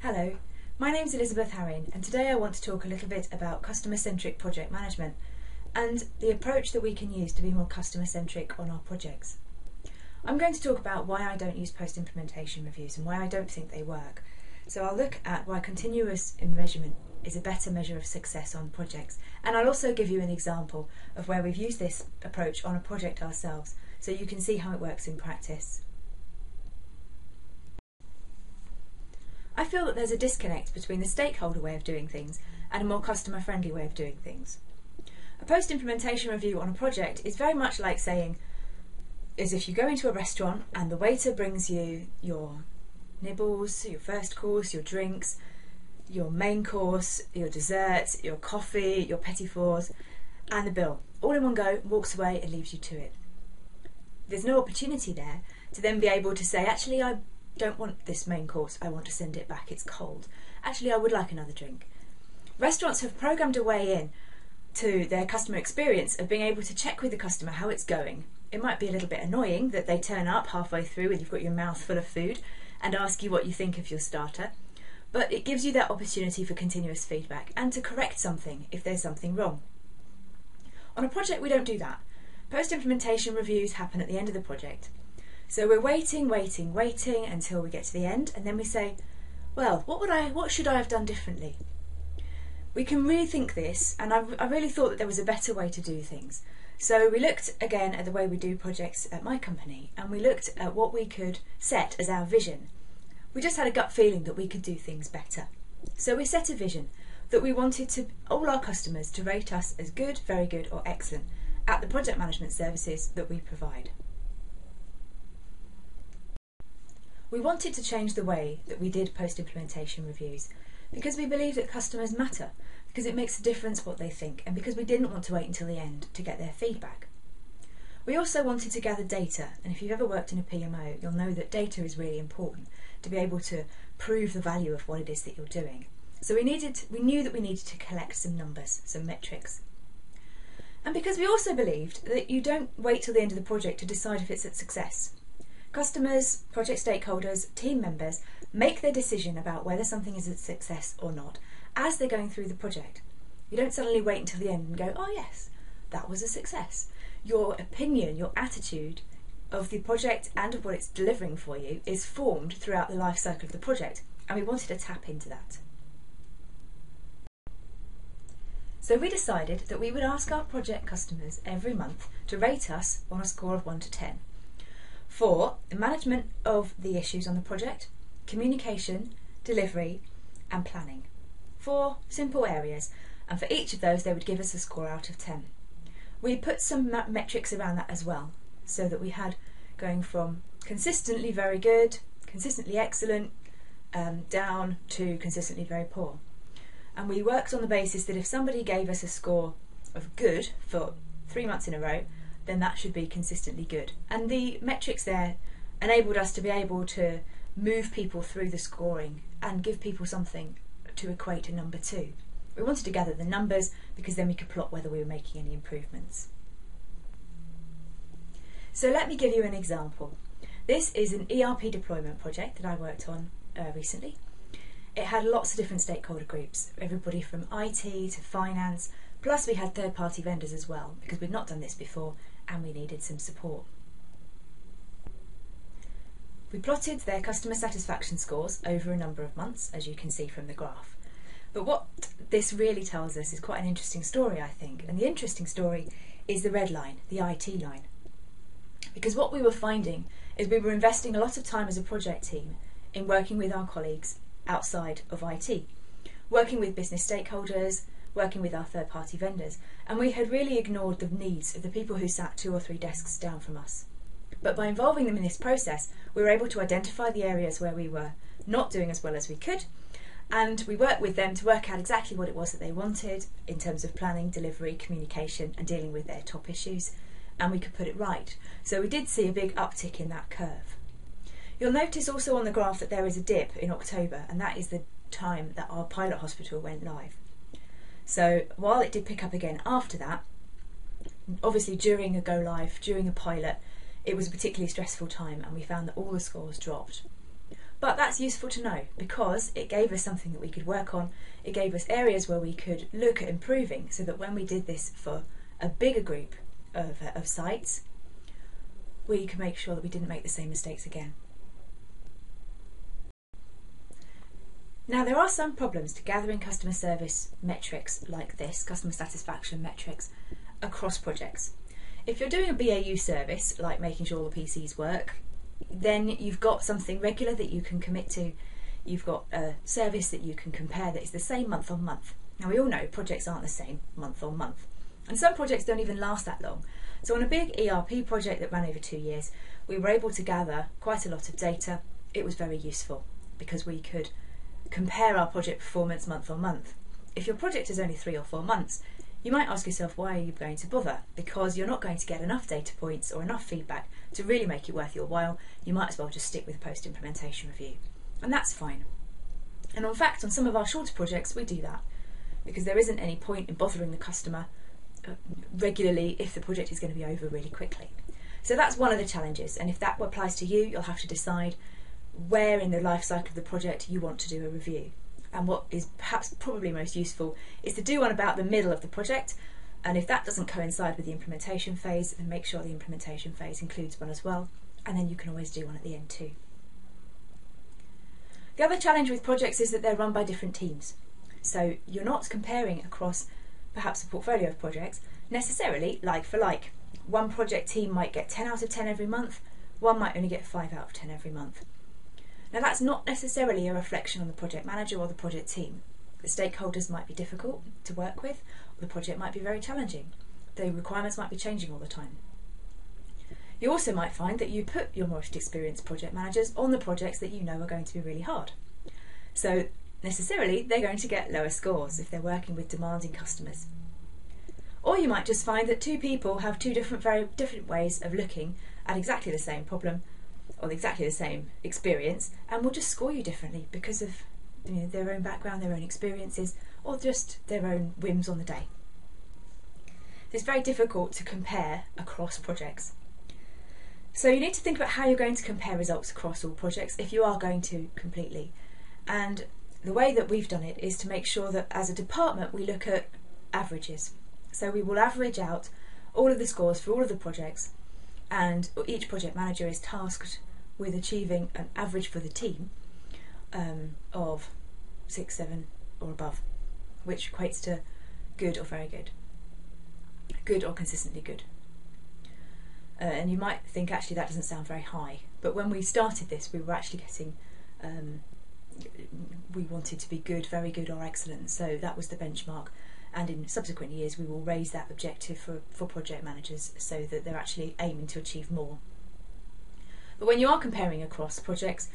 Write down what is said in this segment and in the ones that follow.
Hello, my name's Elizabeth Harrin and today I want to talk a little bit about customer-centric project management and the approach that we can use to be more customer-centric on our projects. I'm going to talk about why I don't use post-implementation reviews and why I don't think they work. So I'll look at why continuous measurement is a better measure of success on projects, and I'll also give you an example of where we've used this approach on a project ourselves so you can see how it works in practice. I feel that there's a disconnect between the stakeholder way of doing things and a more customer-friendly way of doing things. A post-implementation review on a project is very much like saying, as if you go into a restaurant and the waiter brings you your nibbles, your first course, your drinks, your main course, your dessert, your coffee, your petit fours, and the bill, all in one go, walks away and leaves you to it. There's no opportunity there to then be able to say, actually, I don't want this main course, I want to send it back, it's cold. Actually, I would like another drink. Restaurants have programmed a way in to their customer experience of being able to check with the customer how it's going. It might be a little bit annoying that they turn up halfway through and you've got your mouth full of food and ask you what you think of your starter, but it gives you that opportunity for continuous feedback and to correct something if there's something wrong. On a project we don't do that. Post-implementation reviews happen at the end of the project. So we're waiting until we get to the end, and then we say, well, what should I have done differently? We can rethink this, and I really thought that there was a better way to do things. So we looked again at the way we do projects at my company, and we looked at what we could set as our vision. We just had a gut feeling that we could do things better. So we set a vision that we wanted all our customers to rate us as good, very good, or excellent at the project management services that we provide. We wanted to change the way that we did post-implementation reviews because we believe that customers matter, because it makes a difference what they think, and because we didn't want to wait until the end to get their feedback. We also wanted to gather data, and if you've ever worked in a PMO, you'll know that data is really important to be able to prove the value of what it is that you're doing. So we knew that we needed to collect some numbers, some metrics. And because we also believed that you don't wait till the end of the project to decide if it's a success. Customers, project stakeholders, team members make their decision about whether something is a success or not as they're going through the project. You don't suddenly wait until the end and go, oh yes, that was a success. Your opinion, your attitude of the project and of what it's delivering for you is formed throughout the life cycle of the project, and we wanted to tap into that. So we decided that we would ask our project customers every month to rate us on a score of 1 to 10. For the management of the issues on the project, communication, delivery and planning. 4 simple areas, and for each of those they would give us a score out of 10. We put some metrics around that as well, so that we had going from consistently very good, consistently excellent, down to consistently very poor. And we worked on the basis that if somebody gave us a score of good for 3 months in a row, then that should be consistently good. And the metrics there enabled us to be able to move people through the scoring and give people something to equate to number 2. We wanted to gather the numbers because then we could plot whether we were making any improvements. So let me give you an example. This is an ERP deployment project that I worked on recently. It had lots of different stakeholder groups, everybody from IT to finance, plus we had third-party vendors as well, because we'd not done this before and we needed some support. We plotted their customer satisfaction scores over a number of months, as you can see from the graph. But what this really tells us is quite an interesting story, I think, and the interesting story is the red line, the IT line. Because what we were finding is we were investing a lot of time as a project team in working with our colleagues outside of IT, working with business stakeholders, working with our third-party vendors, and we had really ignored the needs of the people who sat 2 or 3 desks down from us. But by involving them in this process, we were able to identify the areas where we were not doing as well as we could, and we worked with them to work out exactly what it was that they wanted in terms of planning, delivery, communication and dealing with their top issues, and we could put it right. So we did see a big uptick in that curve. You'll notice also on the graph that there is a dip in October, and that is the time that our pilot hospital went live. So while it did pick up again after that, obviously during a go live, during a pilot, it was a particularly stressful time and we found that all the scores dropped. But that's useful to know because it gave us something that we could work on. It gave us areas where we could look at improving so that when we did this for a bigger group of sites, we could make sure that we didn't make the same mistakes again. Now, there are some problems to gathering customer service metrics like this, customer satisfaction metrics, across projects. If you're doing a BAU service, like making sure all the PCs work, then you've got something regular that you can commit to. You've got a service that you can compare that is the same month on month. Now, we all know projects aren't the same month on month, and some projects don't even last that long. So on a big ERP project that ran over 2 years, we were able to gather quite a lot of data. It was very useful because we could compare our project performance month on month. If your project is only 3 or 4 months, you might ask yourself, why are you going to bother? Because you're not going to get enough data points or enough feedback to really make it worth your while. You might as well just stick with post-implementation review. And that's fine. And in fact, on some of our shorter projects, we do that because there isn't any point in bothering the customer regularly if the project is going to be over really quickly. So that's one of the challenges. And if that applies to you, you'll have to decide where in the life cycle of the project you want to do a review. And what is perhaps probably most useful is to do one about the middle of the project, and if that doesn't coincide with the implementation phase, then make sure the implementation phase includes one as well, and then you can always do one at the end too. The other challenge with projects is that they're run by different teams, so you're not comparing across perhaps a portfolio of projects necessarily like for like. One project team might get 10 out of 10 every month, one might only get 5 out of 10 every month. Now, that's not necessarily a reflection on the project manager or the project team. The stakeholders might be difficult to work with, or the project might be very challenging. The requirements might be changing all the time. You also might find that you put your most experienced project managers on the projects that you know are going to be really hard. So necessarily they're going to get lower scores if they're working with demanding customers. Or you might just find that 2 people have 2 very different ways of looking at exactly the same problem or exactly the same experience, and will just score you differently because of their own background, their own experiences, or just their own whims on the day. It's very difficult to compare across projects. So you need to think about how you're going to compare results across all projects if you are going to completely. And the way that we've done it is to make sure that as a department we look at averages. So we will average out all of the scores for all of the projects, and each project manager is tasked with achieving an average for the team of 6, 7 or above, which equates to good or very good, good or consistently good. And you might think actually that doesn't sound very high, but when we started this we were actually getting, we wanted to be good, very good or excellent, so that was the benchmark. And in subsequent years we will raise that objective for project managers so that they're actually aiming to achieve more. But when you are comparing across projects,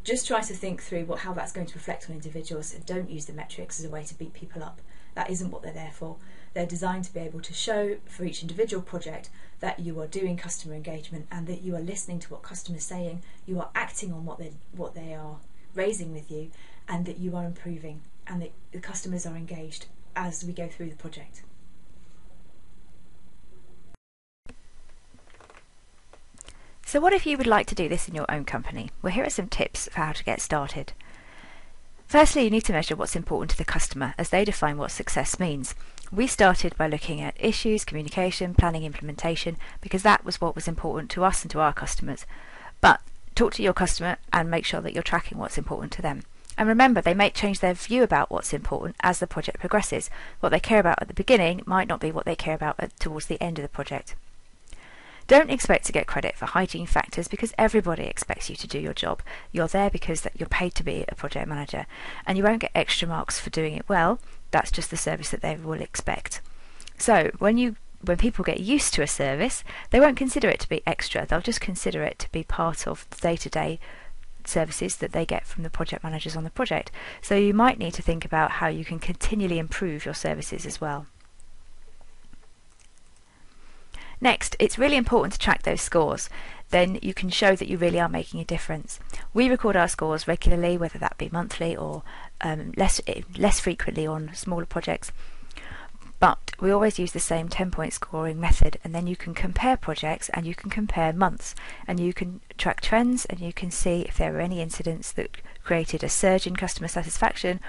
just try to think through how that's going to reflect on individuals, and don't use the metrics as a way to beat people up. That isn't what they're there for. They're designed to be able to show for each individual project that you are doing customer engagement and that you are listening to what customers are saying, you are acting on what they are raising with you, and that you are improving and that the customers are engaged as we go through the project. So what if you would like to do this in your own company? Well, here are some tips for how to get started. Firstly, you need to measure what's important to the customer as they define what success means. We started by looking at issues, communication, planning, implementation, because that was what was important to us and to our customers. But talk to your customer and make sure that you're tracking what's important to them. And remember, they may change their view about what's important as the project progresses. What they care about at the beginning might not be what they care about towards the end of the project. Don't expect to get credit for hygiene factors because everybody expects you to do your job. You're there because you're paid to be a project manager, and you won't get extra marks for doing it well. That's just the service that they will expect. So when people get used to a service, they won't consider it to be extra. They'll just consider it to be part of the day-to-day services that they get from the project managers on the project. So you might need to think about how you can continually improve your services as well. Next, it's really important to track those scores. Then you can show that you really are making a difference. We record our scores regularly, whether that be monthly or less frequently on smaller projects. But we always use the same 10-point scoring method, and then you can compare projects and you can compare months, and you can track trends, and you can see if there were any incidents that created a surge in customer satisfaction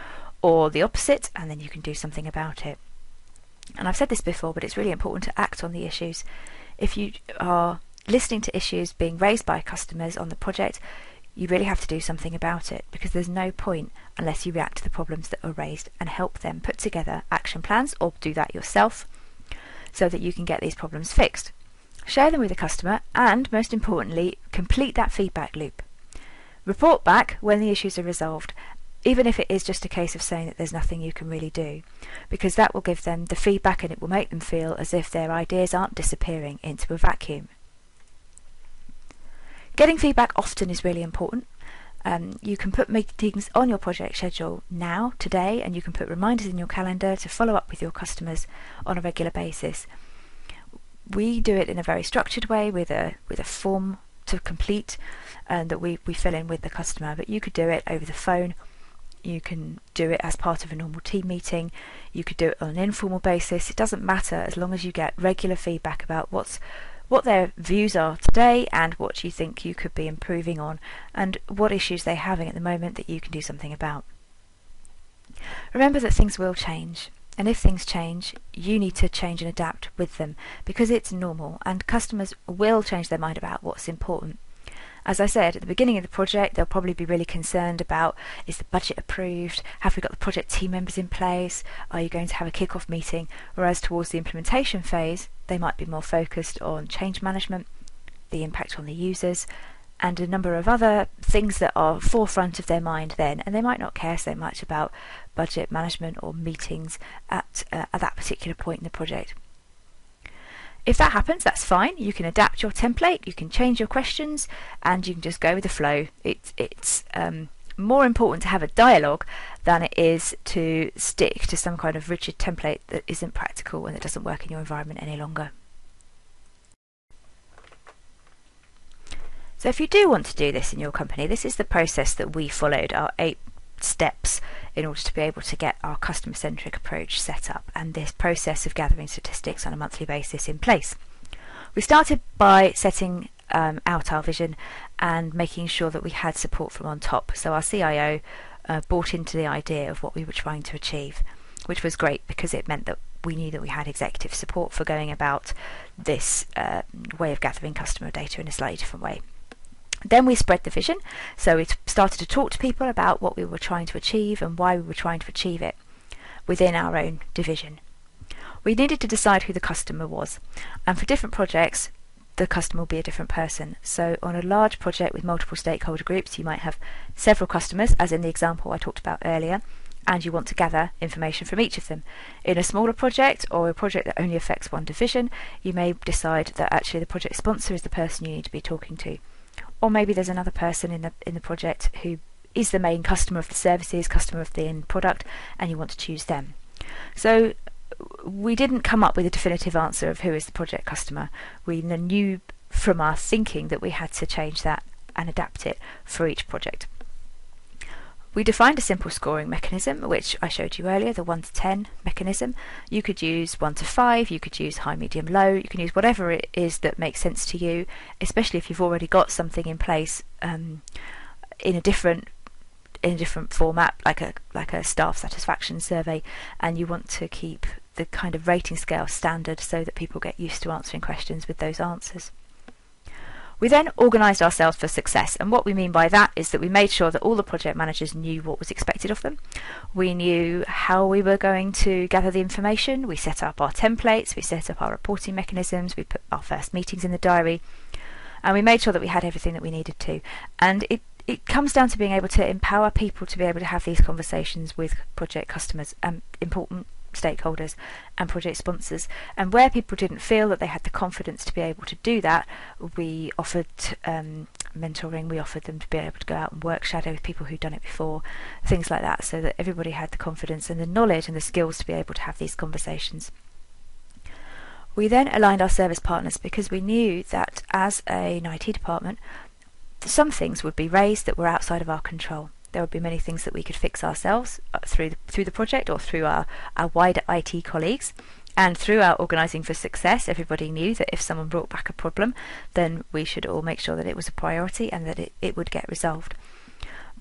or the opposite, and then you can do something about it. And I've said this before, but it's really important to act on the issues. If you are listening to issues being raised by customers on the project, you really have to do something about it, because there's no point unless you react to the problems that are raised and help them put together action plans, or do that yourself, so that you can get these problems fixed. Share them with the customer, and most importantly, complete that feedback loop. Report back when the issues are resolved, even if it is just a case of saying that there's nothing you can really do, because that will give them the feedback and it will make them feel as if their ideas aren't disappearing into a vacuum. Getting feedback often is really important. You can put meetings on your project schedule now, today, and you can put reminders in your calendar to follow up with your customers on a regular basis. We do it in a very structured way with a form to complete that we fill in with the customer, but you could do it over the phone. You can do it as part of a normal team meeting. You could do it on an informal basis. It doesn't matter, as long as you get regular feedback about what their views are today and what you think you could be improving on, and what issues they're having at the moment that you can do something about. Remember that things will change, and if things change, you need to change and adapt with them, because it's normal, and customers will change their mind about what's important. As I said, at the beginning of the project, they'll probably be really concerned about, is the budget approved? Have we got the project team members in place? Are you going to have a kick-off meeting? Whereas towards the implementation phase, they might be more focused on change management, the impact on the users, and a number of other things that are forefront of their mind then, and they might not care so much about budget management or meetings at that particular point in the project. If that happens, that's fine. You can adapt your template, you can change your questions, and you can just go with the flow. It's more important to have a dialogue than it is to stick to some kind of rigid template that isn't practical and that doesn't work in your environment any longer. So if you do want to do this in your company, this is the process that we followed, our 8 steps in order to be able to get our customer-centric approach set up and this process of gathering statistics on a monthly basis in place. We started by setting out our vision and making sure that we had support from on top. So our CIO bought into the idea of what we were trying to achieve, which was great because it meant that we knew that we had executive support for going about this way of gathering customer data in a slightly different way. Then we spread the vision, so we started to talk to people about what we were trying to achieve and why we were trying to achieve it within our own division. We needed to decide who the customer was, and for different projects the customer will be a different person. So on a large project with multiple stakeholder groups, you might have several customers, as in the example I talked about earlier, and you want to gather information from each of them. In a smaller project or a project that only affects one division, you may decide that actually the project sponsor is the person you need to be talking to. Or maybe there's another person in the project who is the main customer of the services, customer of the end product, and you want to choose them. So we didn't come up with a definitive answer of who is the project customer. We knew from our thinking that we had to change that and adapt it for each project. We defined a simple scoring mechanism, which I showed you earlier, the 1 to 10 mechanism. You could use 1 to 5, you could use high, medium, low, you can use whatever it is that makes sense to you, especially if you've already got something in place in a different format, like a staff satisfaction survey, and you want to keep the kind of rating scale standard so that people get used to answering questions with those answers. We then organised ourselves for success, and what we mean by that is that we made sure that all the project managers knew what was expected of them. We knew how we were going to gather the information, we set up our templates, we set up our reporting mechanisms, we put our first meetings in the diary, and we made sure that we had everything that we needed to. And it comes down to being able to empower people to be able to have these conversations with project customers and important stakeholders and project sponsors, and where people didn't feel that they had the confidence to be able to do that, we offered mentoring, we offered them to be able to go out and work shadow with people who'd done it before, things like that, so that everybody had the confidence and the knowledge and the skills to be able to have these conversations. We then aligned our service partners because we knew that as an IT department some things would be raised that were outside of our control. There would be many things that we could fix ourselves through the project or through our wider IT colleagues, And through our organising for success, everybody knew that if someone brought back a problem, then we should all make sure that it was a priority and that it would get resolved.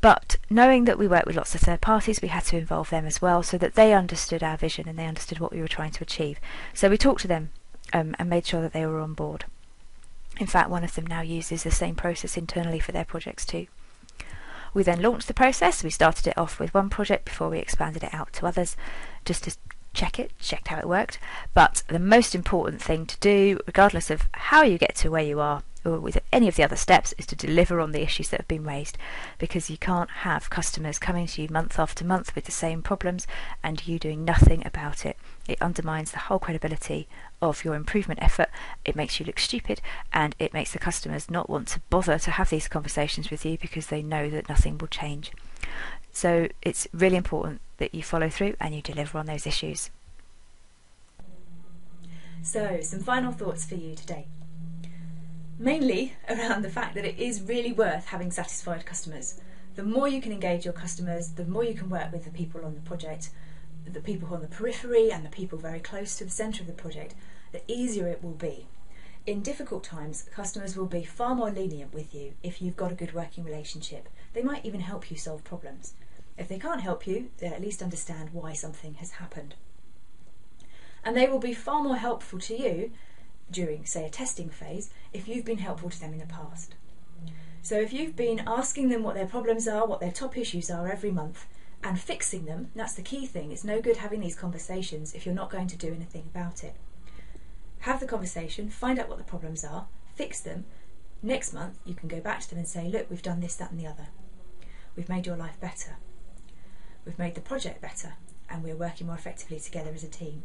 But knowing that we work with lots of third parties, we had to involve them as well so that they understood our vision and they understood what we were trying to achieve. So we talked to them and made sure that they were on board. In fact, one of them now uses the same process internally for their projects too. We then launched the process. We started it off with one project before we expanded it out to others, just to checked how it worked. But the most important thing to do, regardless of how you get to where you are or with any of the other steps, is to deliver on the issues that have been raised, because you can't have customers coming to you month after month with the same problems and you doing nothing about it. It undermines the whole credibility of your improvement effort. It makes you look stupid, and it makes the customers not want to bother to have these conversations with you because they know that nothing will change. So it's really important that you follow through and you deliver on those issues. So, some final thoughts for you today. Mainly around the fact that it is really worth having satisfied customers. The more you can engage your customers, the more you can work with the people on the project, the people on the periphery and the people very close to the centre of the project, the easier it will be. In difficult times, customers will be far more lenient with you if you've got a good working relationship. They might even help you solve problems. If they can't help you, they'll at least understand why something has happened. And they will be far more helpful to you during, say, a testing phase if you've been helpful to them in the past. So if you've been asking them what their problems are, what their top issues are every month, and fixing them, that's the key thing. It's no good having these conversations if you're not going to do anything about it. Have the conversation, find out what the problems are, fix them. Next month you can go back to them and say, look, we've done this, that and the other. We've made your life better. We've made the project better, and we're working more effectively together as a team.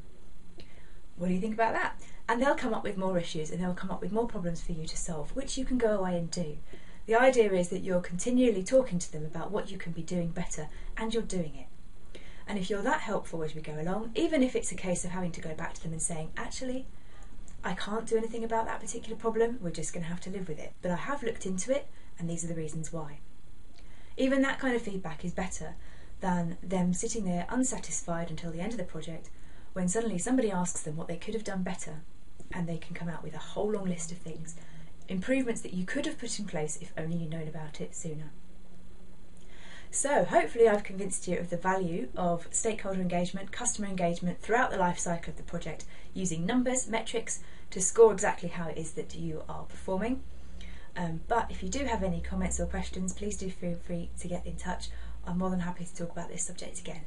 What do you think about that? And they'll come up with more issues and they'll come up with more problems for you to solve, which you can go away and do. The idea is that you're continually talking to them about what you can be doing better, and you're doing it. And if you're that helpful as we go along, even if it's a case of having to go back to them and saying, actually, I can't do anything about that particular problem, we're just going to have to live with it. But I have looked into it, and these are the reasons why. Even that kind of feedback is better than them sitting there unsatisfied until the end of the project, when suddenly somebody asks them what they could have done better, and they can come out with a whole long list of things, improvements that you could have put in place if only you'd known about it sooner. So hopefully I've convinced you of the value of stakeholder engagement, customer engagement throughout the life cycle of the project, using numbers, metrics to score exactly how it is that you are performing. But if you do have any comments or questions, please do feel free to get in touch. I'm more than happy to talk about this subject again.